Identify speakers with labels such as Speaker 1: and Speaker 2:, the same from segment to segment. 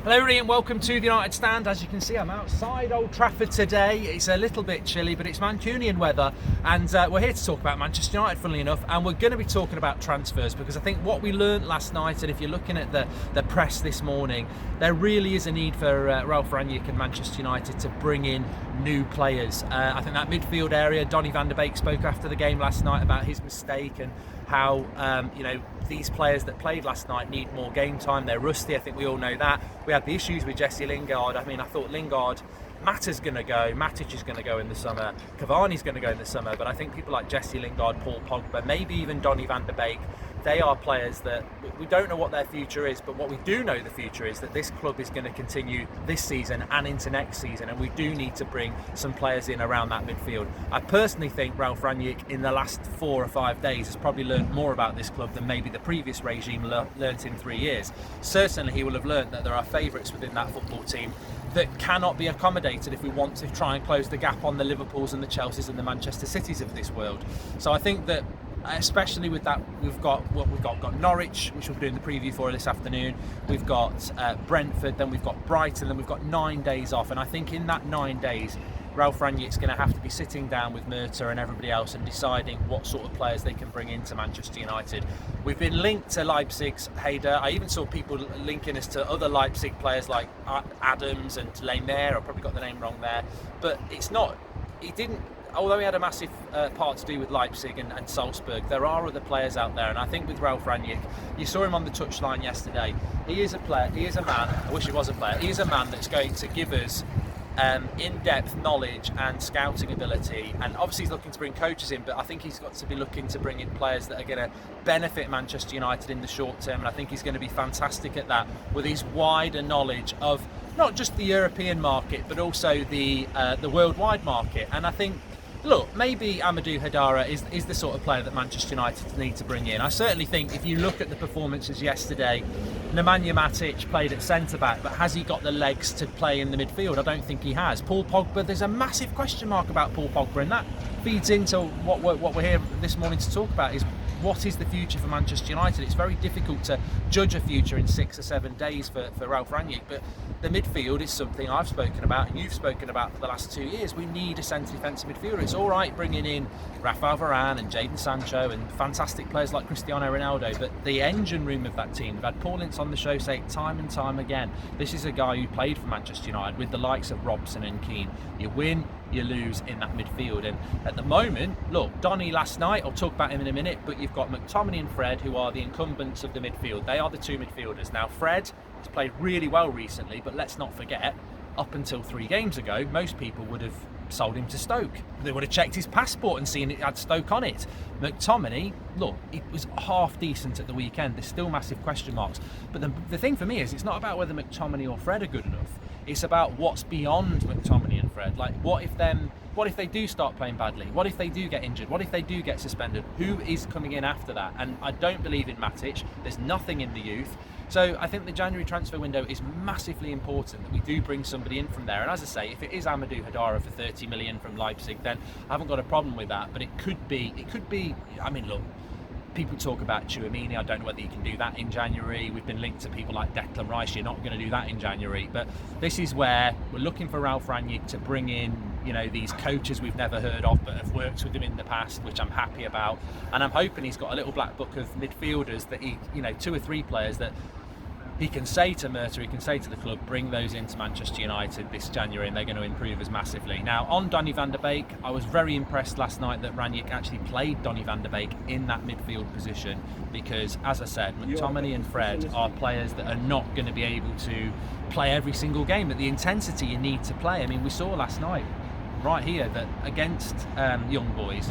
Speaker 1: Hello everybody and welcome to the United Stand. As you can see, I'm outside Old Trafford today. It's a little bit chilly, but it's Mancunian weather, and we're here to talk about Manchester United, funnily enough, and we're going to be talking about transfers, because I think what we learnt last night, and if you're looking at the press this morning, there really is a need for Ralf Rangnick and Manchester United to bring in new players. I think that midfield area, Donny van de Beek spoke after the game last night about his mistake and how these players that played last night need more game time. They're rusty. I think we all know that. We had the issues with Jesse Lingard. I mean, I thought Lingard, Mata's going to go, Matic is going to go in the summer, Cavani's going to go in the summer, but I think people like Jesse Lingard, Paul Pogba, maybe even Donny van de Beek, they are players that we don't know what their future is, but what we do know the future is that this club is going to continue this season and into next season, and we do need to bring some players in around that midfield. I personally think Ralf Rangnick in the last 4 or 5 days has probably learned more about this club than maybe the previous regime learnt in 3 years. Certainly he will have learned that there are favourites within that football team that cannot be accommodated if we want to try and close the gap on the Liverpools and the Chelseas and the Manchester Cities of this world. So I think that especially with that, we've got Norwich, which we'll be doing the preview for this afternoon. We've got Brentford, then we've got Brighton, then we've got 9 days off. And I think in that 9 days, Ralf Rangnick's going to have to be sitting down with Murta and everybody else and deciding what sort of players they can bring into Manchester United. We've been linked to Leipzig's Hader. I even saw people linking us to other Leipzig players like Adams and Lemaire. I probably got the name wrong there, but it's not. He didn't. Although he had a massive part to do with Leipzig and Salzburg, there are other players out there, and I think with Ralf Rangnick, you saw him on the touchline yesterday. He is a player, he is a man, I wish he was a player, he is a man that's going to give us in-depth knowledge and scouting ability, and obviously he's looking to bring coaches in, but I think he's got to be looking to bring in players that are going to benefit Manchester United in the short term, and I think he's going to be fantastic at that with his wider knowledge of not just the European market but also the worldwide market. And I think, look, maybe Amadou Haidara is the sort of player that Manchester United need to bring in. I certainly think if you look at the performances yesterday, Nemanja Matic played at centre-back, but has he got the legs to play in the midfield? I don't think he has. Paul Pogba, there's a massive question mark about Paul Pogba, and that feeds into what we're here this morning to talk about, is what is the future for Manchester United? It's very difficult to judge a future in 6 or 7 days for Ralf Rangnick, but the midfield is something I've spoken about and you've spoken about for the last 2 years. We need a centre defensive midfielder. It's all right bringing in Rafael Varane and Jadon Sancho and fantastic players like Cristiano Ronaldo, but the engine room of that team, we've had Paul Ince on the show say it time and time again, this is a guy who played for Manchester United with the likes of Robson and Keane. You win, you lose in that midfield, and at the moment, look, Donny last night, I'll talk about him in a minute, but you've got McTominay and Fred who are the incumbents of the midfield. They are the two midfielders. Now Fred has played really well recently, but let's not forget, up until 3 games ago, most people would have sold him to Stoke. They would have checked his passport and seen it had Stoke on it. McTominay, look, it was half decent at the weekend. There's still massive question marks. But the thing for me is, it's not about whether McTominay or Fred are good enough. It's about what's beyond McTominay and Fred. Like, what if they do start playing badly? What if they do get injured? What if they do get suspended? Who is coming in after that? And I don't believe in Matic. There's nothing in the youth. So I think the January transfer window is massively important, that we do bring somebody in from there. And as I say, if it is Amadou Haidara for 30 million from Leipzig, then I haven't got a problem with that. But it could be, I mean, look, people talk about Tchouaméni. I don't know whether you can do that in January. We've been linked to people like Declan Rice. You're not going to do that in January. But this is where we're looking for Ralf Rangnick to bring in, these coaches we've never heard of but have worked with him in the past, which I'm happy about. And I'm hoping he's got a little black book of midfielders that he, 2 or 3 players that he can say to Murta, he can say to the club, bring those into Manchester United this January and they're going to improve us massively. Now, on Donny van de Beek, I was very impressed last night that Rangnick actually played Donny van de Beek in that midfield position, because, as I said, McTominay and Fred are players that are not going to be able to play every single game at the intensity you need to play. I mean, we saw last night, right here, that against young boys,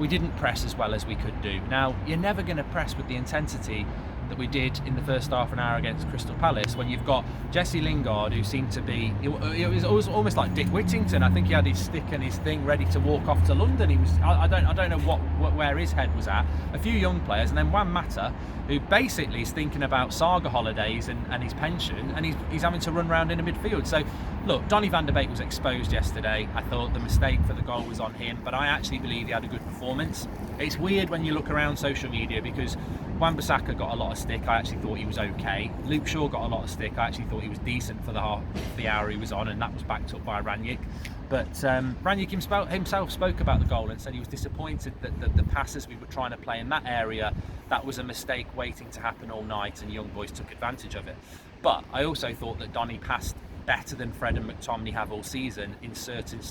Speaker 1: we didn't press as well as we could do. Now, you're never going to press with the intensity that we did in the first half an hour against Crystal Palace, when you've got Jesse Lingard, who seemed to be, it was almost like Dick Whittington. I think he had his stick and his thing ready to walk off to London. He was, I don't know where his head was at. A few young players, and then Juan Mata, who basically is thinking about saga holidays and his pension, and he's having to run around in the midfield. So look, Donny van de Beek was exposed yesterday. I thought the mistake for the goal was on him, but I actually believe he had a good performance. It's weird when you look around social media, because Wan-Bissaka got a lot of stick. I actually thought he was okay. Luke Shaw got a lot of stick. I actually thought he was decent for the hour he was on, and that was backed up by Rangnick. But Rangnick himself spoke about the goal and said he was disappointed that the passes we were trying to play in that area, that was a mistake waiting to happen all night, and young boys took advantage of it. But I also thought that Donny passed better than Fred and McTominay have all season in certain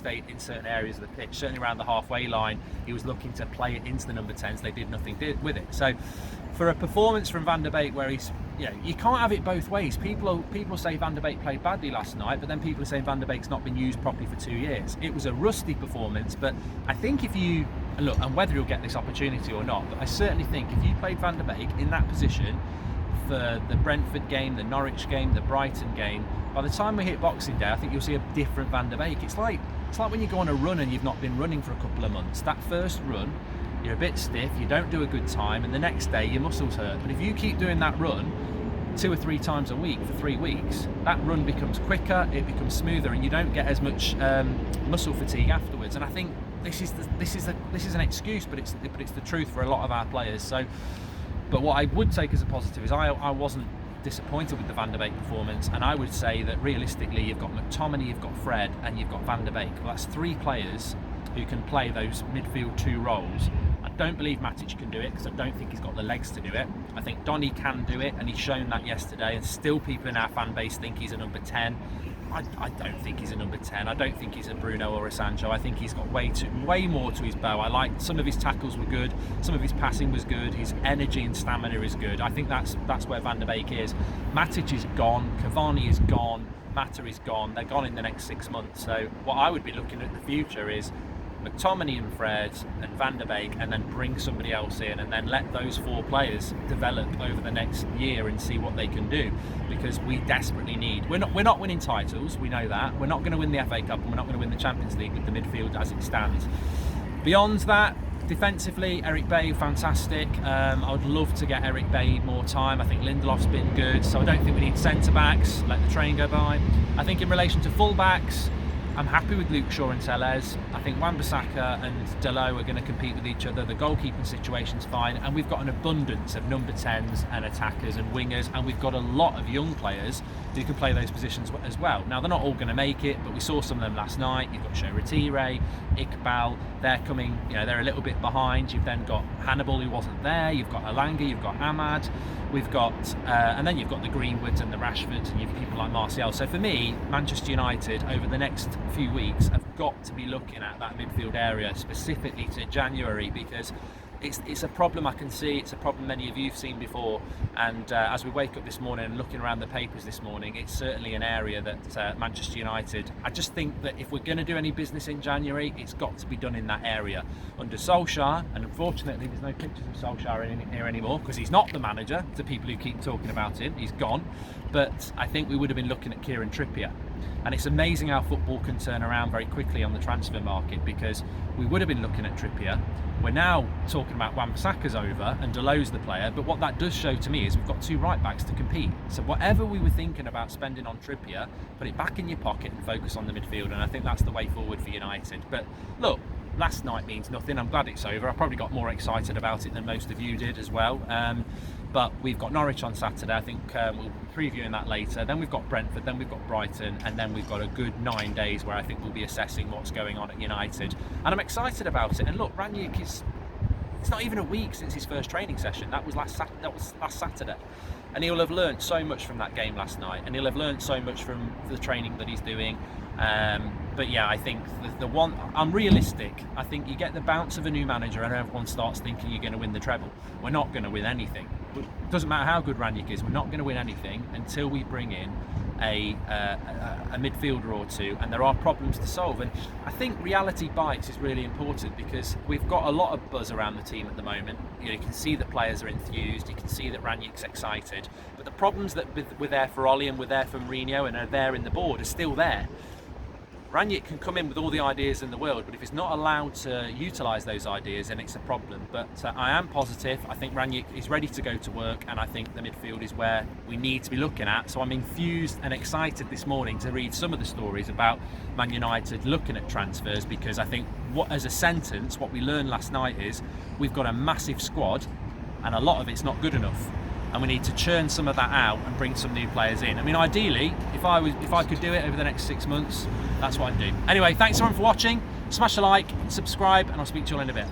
Speaker 1: areas of the pitch. Certainly around the halfway line, he was looking to play it into the number 10s. They did nothing with it. So for a performance from Van der Beek where he's, you can't have it both ways. People say Van der Beek played badly last night, but then people are saying Van der Beek's not been used properly for 2 years. It was a rusty performance, but I think if you look, and whether you'll get this opportunity or not, but I certainly think if you played Van der Beek in that position for the Brentford game, the Norwich game, the Brighton game, by the time we hit Boxing Day, I think you'll see a different Van der Beek. It's like when you go on a run and you've not been running for a couple of months. That first run, you're a bit stiff, you don't do a good time, and the next day your muscles hurt. But if you keep doing that run 2 or 3 times a week for 3 weeks, that run becomes quicker, it becomes smoother, and you don't get as much muscle fatigue afterwards. And I think this is an excuse, but it's the truth for a lot of our players. So, but what I would take as a positive is I wasn't disappointed with the Van der Beek performance, and I would say that realistically you've got McTominay, you've got Fred, and you've got Van der Beek. Well, that's 3 players who can play those midfield 2 roles. I don't believe Matic can do it because I don't think he's got the legs to do it. I think Donny can do it, and he's shown that yesterday, and still people in our fan base think he's a number 10. I don't think he's a number 10. I don't think he's a Bruno or a Sancho. I think he's got way more to his bow. I like some of his tackles were good, some of his passing was good, his energy and stamina is good. I think that's where Van der Beek is. Matic is gone, Cavani is gone, Mata is gone. They're gone in the next 6 months. So what I would be looking at the future is McTominay and Fred and Van der Beek, and then bring somebody else in, and then let those 4 players develop over the next year and see what they can do, because we desperately need. We're not winning titles, we know that. We're not going to win the FA Cup, and we're not going to win the Champions League with the midfield as it stands. Beyond that, defensively, Eric Bailly, fantastic. I would love to get Eric Bailly more time. I think Lindelof's been good, so I don't think we need centre-backs. Let the train go by. I think in relation to full-backs, I'm happy with Luke Shaw and Telles. I think Wan-Bissaka and Dalot are going to compete with each other. The goalkeeping situation's fine, and we've got an abundance of number 10s and attackers and wingers, and we've got a lot of young players who can play those positions as well. Now, they're not all going to make it, but we saw some of them last night. You've got Shoretire, Iqbal, they're coming, they're a little bit behind. You've then got Hannibal, who wasn't there. You've got Alanga, you've got Ahmad. We've got, and then you've got the Greenwoods and the Rashfords, and you've people like Martial. So for me, Manchester United over the next few weeks have got to be looking at that midfield area, specifically to January, because it's a problem I can see. It's a problem many of you have seen before, and as we wake up this morning and looking around the papers this morning, it's certainly an area that Manchester United, I just think that if we're going to do any business in January, it's got to be done in that area under Solskjaer. And unfortunately there's no pictures of Solskjaer in here anymore, because he's not the manager, to people who keep talking about him. He's gone. But I think we would have been looking at Kieran Trippier. And it's amazing how football can turn around very quickly on the transfer market, because we would have been looking at Trippier. We're now talking about Wan-Bissaka's over and Dalot's the player, but what that does show to me is we've got 2 right backs to compete. So whatever we were thinking about spending on Trippier, put it back in your pocket and focus on the midfield, and I think that's the way forward for United. But look, last night means nothing. I'm glad it's over. I probably got more excited about it than most of you did as well. But we've got Norwich on Saturday. I think we'll be previewing that later. Then we've got Brentford, then we've got Brighton, and then we've got a good 9 days where I think we'll be assessing what's going on at United. And I'm excited about it. And look, Rangnick it's not even a week since his first training session. That was last Saturday. And he'll have learned so much from that game last night, and he'll have learned so much from the training that he's doing. But yeah, I think the one, I'm realistic. I think you get the bounce of a new manager and everyone starts thinking you're going to win the treble. We're not going to win anything. It doesn't matter how good Rangnick is, we're not going to win anything until we bring in a midfielder or 2, and there are problems to solve. And I think reality bites is really important, because we've got a lot of buzz around the team at the moment. You can see that players are enthused, you can see that Rangnick's excited, but the problems that were there for Ollie and were there for Mourinho and are there in the board are still there. Rangnick can come in with all the ideas in the world, but if he's not allowed to utilise those ideas, then it's a problem. But I am positive. I think Rangnick is ready to go to work, and I think the midfield is where we need to be looking at. So I'm enthused and excited this morning to read some of the stories about Man United looking at transfers, because I think as a sentence, what we learned last night is we've got a massive squad, and a lot of it's not good enough. And we need to churn some of that out and bring some new players in. I mean, ideally, if I could do it over the next 6 months, that's what I'd do. Anyway, thanks everyone for watching. Smash a like, subscribe, and I'll speak to you all in a bit.